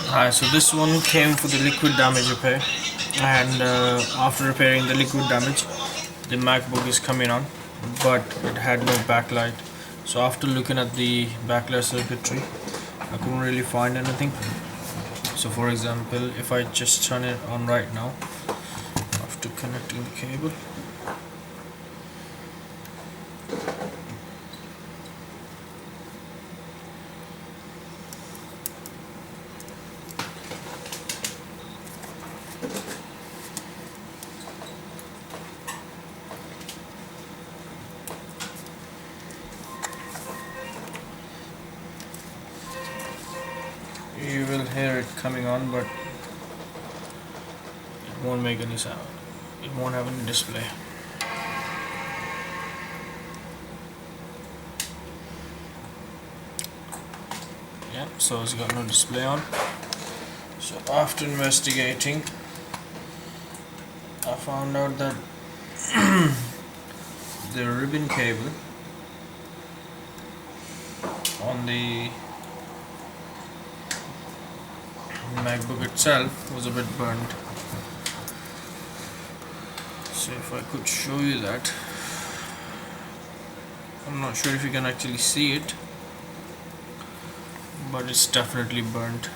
Hi, so this one came for the liquid damage repair, and after repairing the liquid damage, the MacBook is coming on, but it had no backlight. So after looking at the backlight circuitry, I couldn't really find anything. So for example, if I just turn it on right now, after connecting the cable, you will hear it coming on, but it won't make any sound. It won't have any display. Yeah, so it's got no display on. So after investigating, I found out that the ribbon cable on the MacBook itself was a bit burnt. So if I could show you that, I'm not sure if you can actually see it, but it's definitely burnt.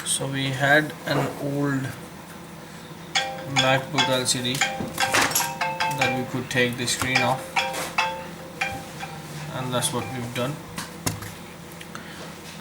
So we had an old MacBook LCD that we could take the screen off, and that's what we've done.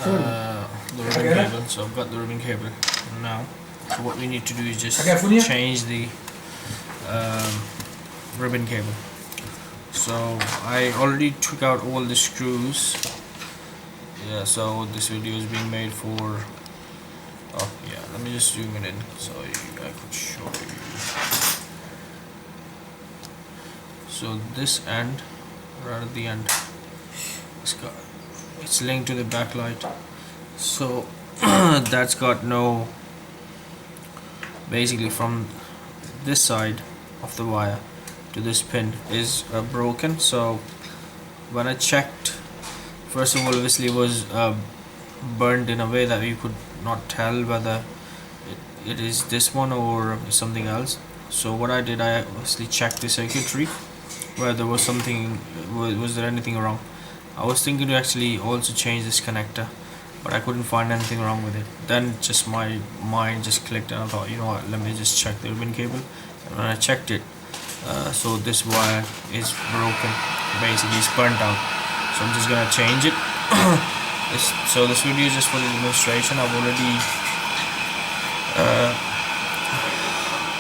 The ribbon cable. So I've got the ribbon cable now. So what we need to do is just change the ribbon cable. So I already took out all the screws. Yeah, so this video is being made for. Oh yeah, let me just zoom it in so I could show you. So this end, right at the end, it's linked to the backlight. So that's got no. Basically, from this side of the wire to this pin is broken. So when I checked, first of all, obviously it was burned in a way that you could not tell whether it is this one or something else. So what I did, I obviously checked the circuitry where there was something, was there anything wrong. I was thinking to actually also change this connector, but I couldn't find anything wrong with it. Then just my mind just clicked and I thought, you know what, let me just check the ribbon cable. And when I checked it, so this wire is broken, basically it's burnt out. So I'm just gonna change it. So this video is just for the demonstration. I've already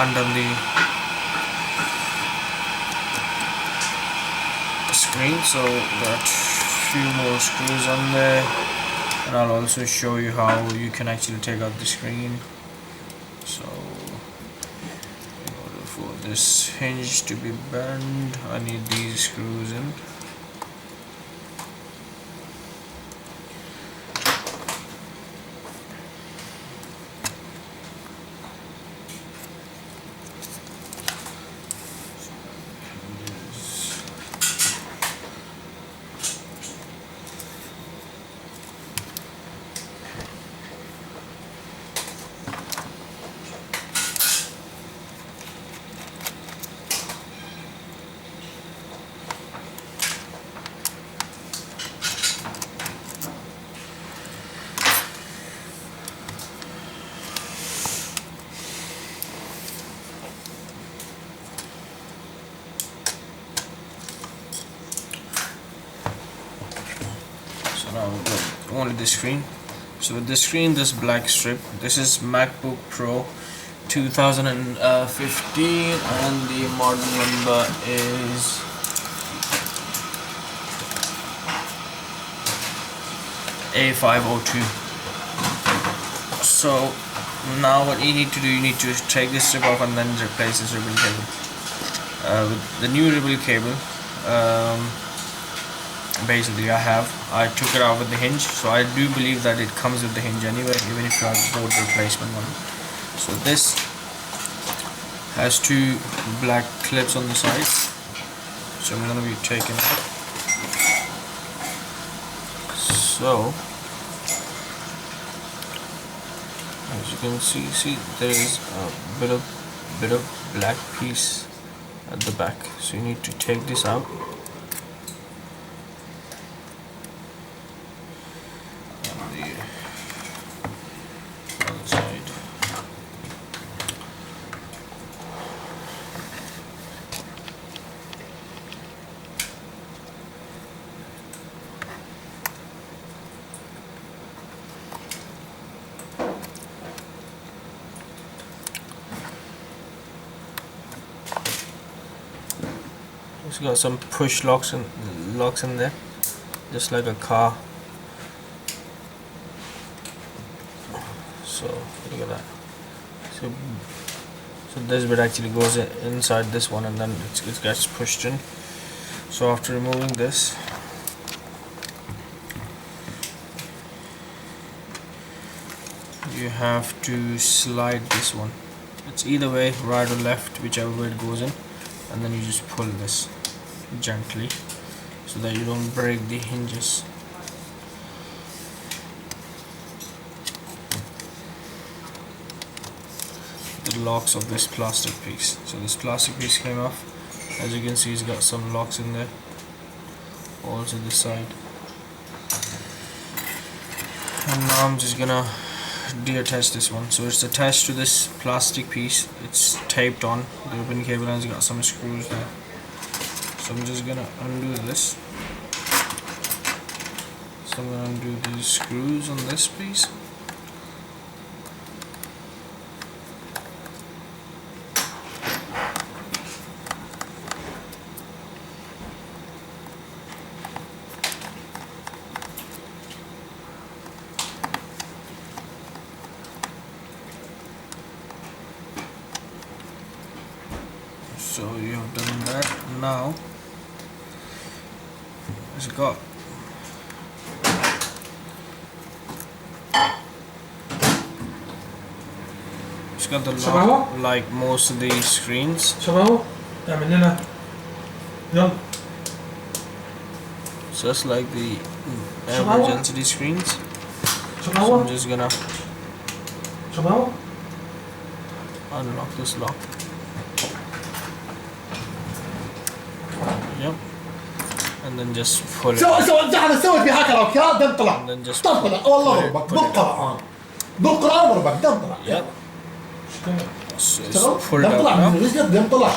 undone the screen, so got few more screws on there, and I'll also show you how you can actually take out the screen. So in order for this hinge to be bent, I need these screws in. Now we've got only the screen. So with the screen, this black strip, this is MacBook Pro 2015 and the model number is A1502. So now what you need to do, you need to take this strip off and then replace this ribbon cable. With the new ribbon cable, basically I took it out with the hinge, so I do believe that it comes with the hinge anyway, even if you have bought the replacement one. So this has two black clips on the sides, so I'm going to be taking it. So as you can see there is a bit of black piece at the back, so you need to take this out. On the other side. It's got some push locks in there, just like a car. So look at that. So this bit actually goes inside this one, and then it gets pushed in. So after removing this, you have to slide this one. It's either way, right or left, whichever way it goes in, and then you just pull this gently so that you don't break the hinges. The locks of this plastic piece. So this plastic piece came off. As you can see, it's got some locks in there, also this side. And now I'm just gonna deattach this one. So it's attached to this plastic piece. It's taped on the ribbon cable, and it's got some screws there. So I'm just gonna undo this. So I'm gonna undo these screws on this piece. So you have done that. Now it's got the lock like most of the screens. So it's like the average LCD screens. So I'm just gonna unlock this lock. Yep. And then just pull it. سوي في هكذا اوكي دم طلع. And then just دم طلع والله ضربك بالقرآن. بالقرآن ضربك دم طلع. Yep. So it's pulled دم طلع out من رجلك دم طلع.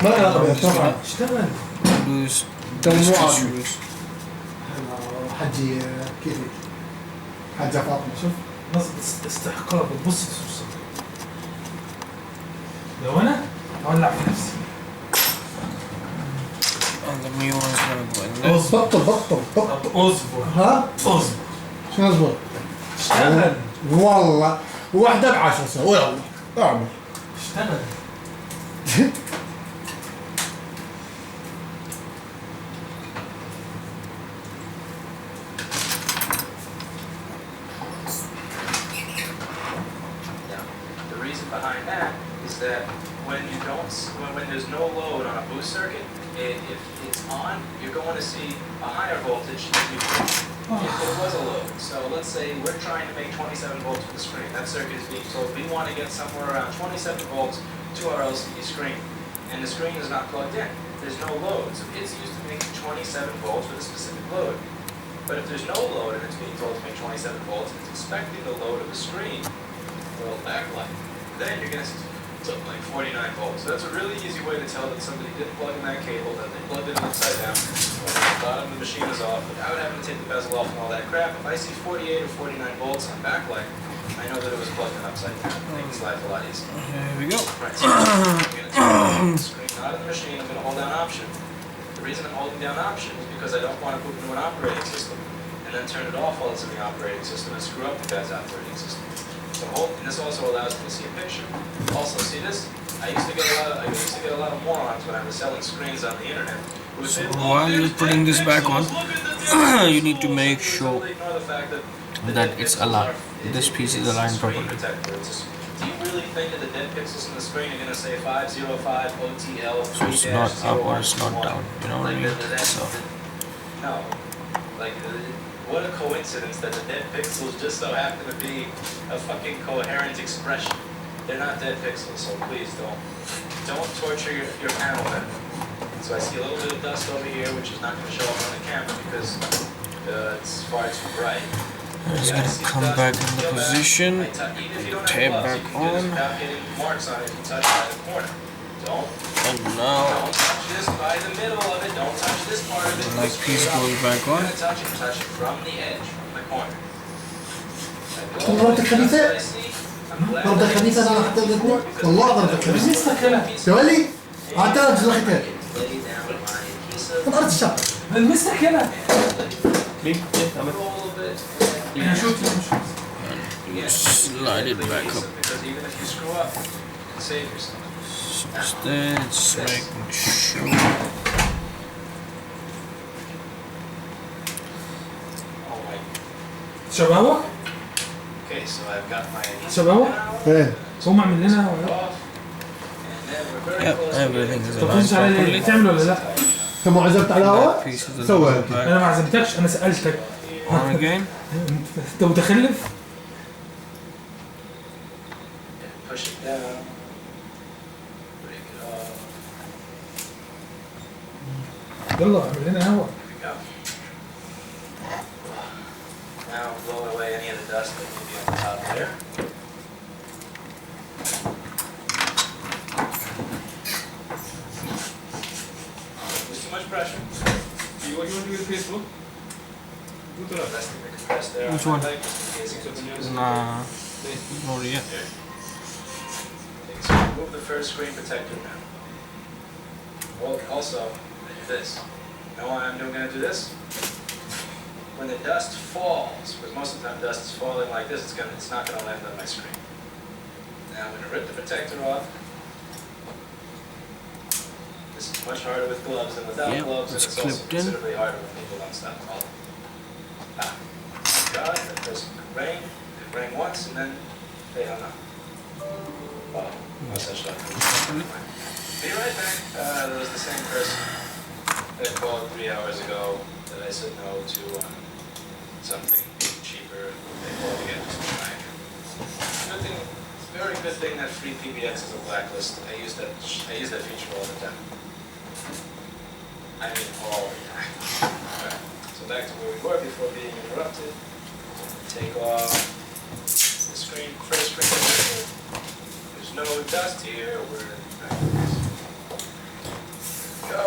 ما له علاقة بالطبع. اشتغل. Lose دم these مو two عادي. screws. حجي كيفك. حجة فاطمة شوف. نصب استحقاق بتبص لو انا اولع في نفسي. And the new one's gonna go in there. بطل. اصبر. ها؟ اصبر. شنو اصبر؟ اشتغل. والله واحدة ب10 سنة والله اعمل. اشتغل. The reason behind that is that when there's no load on a boost circuit, if it's on, you're going to see a higher voltage than you would if there was a load. So let's say we're trying to make 27 volts for the screen. That circuit is being told we want to get somewhere around 27 volts to our LCD screen. And the screen is not plugged in. There's no load. So it's used to make 27 volts with a specific load. But if there's no load and it's being told to make 27 volts, it's expecting the load of the screen will backlight. Then you're going to see something like 49 volts. So that's a really easy way to tell that somebody did plug in that cable, that they plugged it in upside down, when the bottom of the machine is off, without having to take the bezel off and all that crap. If I see 48 or 49 volts on backlight, I know that it was plugged in upside down. Makes life a lot easier. Here we go. Right, so I'm going to turn the screen out of the machine. I'm going to hold down option. The reason I'm holding down option is because I don't want to put it into an operating system and then turn it off while it's in the operating system and screw up the guy's operating system. So and this also allows me to see a picture. Also, see this? I used to get a lot of morons when I was selling screens on the internet. So while you're putting this back on, you need to make sure that it's aligned. This piece is aligned properly. Do you really think that the dead pixels on the screen are going to say 505 OTL? So it's not up or it's not down. You know what I mean? So No. Like, what a coincidence that the dead pixels just so happen to be a fucking coherent expression. They're not dead pixels, so please don't torture your panel then. So I see a little bit of dust over here, which is not going to show up on the camera because it's far too bright. It's gonna come back in the position, tape back on, Without getting marks on it, you touch by the corner. and now Don't touch this by the middle of it. Don't touch this part of it. the neck piece goes back You're on. gonna touch it from the edge, from the corner. ضربتك خبيثة؟ ضربتك خبيثة أنا حتى أقول والله ضربتك خبيثة. بالمسك هنا تولي عتاد جرحتها. طرت الشعب. بالمسك هنا Slide it back up. Because even if you screw up, you can save yourself. So instead, it's making sure. Oh my. شبابك Okay, so I've got my شبابك إيه. هم عامل لنا off, and then we're very Yep, close to everything is طب aligned تنسى على اللي properly. تعمل ولا لا؟ أنت ما عزمت على هوا؟ That piece is سوى aligned هيك. back انا ما عزمتكش انا سالتك on again. انت متخلف and push it down, break it off. يلا اعمل لنا هوا Here we go. Now blow away any of the dust that may be on the top there. There's too much pressure. You want to do with Facebook? That's the compressed there. Which on one? the leg, just in case it gets used. Nah, not yet. Okay, so remove the first screen protector now. Well, also, do this. You know why I'm going to do this? When the dust falls, because most of the time dust is falling like this, it's not going to land on my screen. Now I'm going to rip the protector off. This is much harder with gloves than without Yep, gloves, and it's it's also clipped in. considerably harder when people don't stop calling. Ah, God, that person could ring. It rang once, and then they hung up. Oh, no such luck. Be right back. There was the same person that called 3 hours ago that I said no to something cheaper. They called again just to try again. Good thing, it's a very good thing that free PBX is a blacklist. I use that feature all the time. I mean all the time. Alright, so back to where we were before being interrupted. Take off the screen, first screen protector. There's no dust here. We're in practice. Go.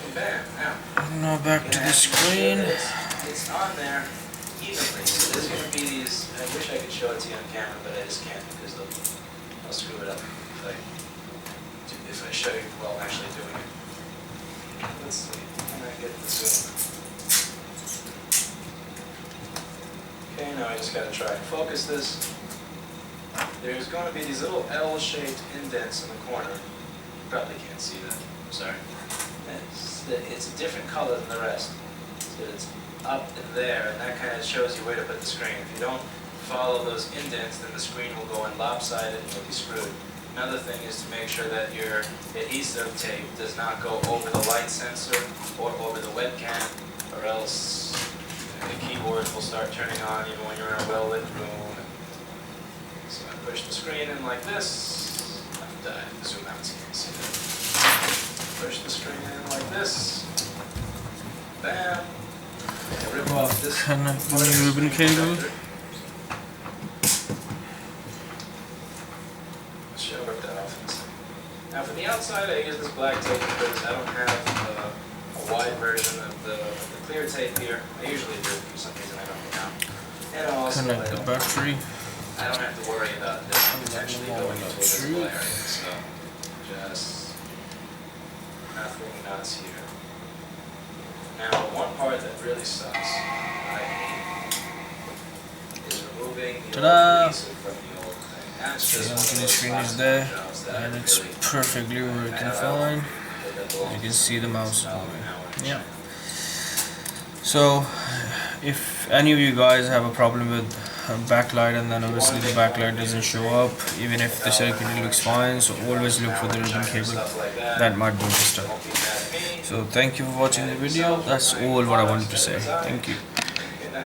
And bam. Now. Now back to the screen. It's on there evenly. So there's going to be these. I wish I could show it to you on camera, but I just can't because I'll screw it up if I show you while I'm actually doing it. Let's see. Can I get the zoom? Okay, now I just got to try and focus this. There's going to be these little L-shaped indents in the corner. You probably can't see that. I'm sorry. It's a different color than the rest. So it's up and there, and that kind of shows you where to put the screen. If you don't follow those indents, then the screen will go in lopsided and you'll be screwed. Another thing is to make sure that your adhesive tape does not go over the light sensor or over the webcam, or else the keyboard will start turning on even when you're in a well-lit room. So I push the screen in like this. Zoom out so you can see that. Push the screen in like this. Bam. And rip off this Connect part of the the ribbon screen cable. protector. Should have ripped that off in a second. Now for the outside, I use this black tape because I don't have a wide version of the clear tape here. I usually do. For some reason, I don't now. And also, Connect the battery. I don't have to worry about this potentially going into a visible area. So just nothing nuts here. Now, one part that really sucks, I hate, is removing the Ta-da! old adhesive from the old thing. That's just one of The those screen is last there, jobs that and I it's really perfectly working have fine. that belongs You can to see the mouse now moving. and Yeah. So, if any of you guys have a problem with backlight and then obviously the backlight doesn't show up, even if the circuit looks fine, so always look for the ribbon cable. stuff like that. That might be the stuff. Won't be bad So thank you for watching the video. That's all what I wanted to say. Thank you.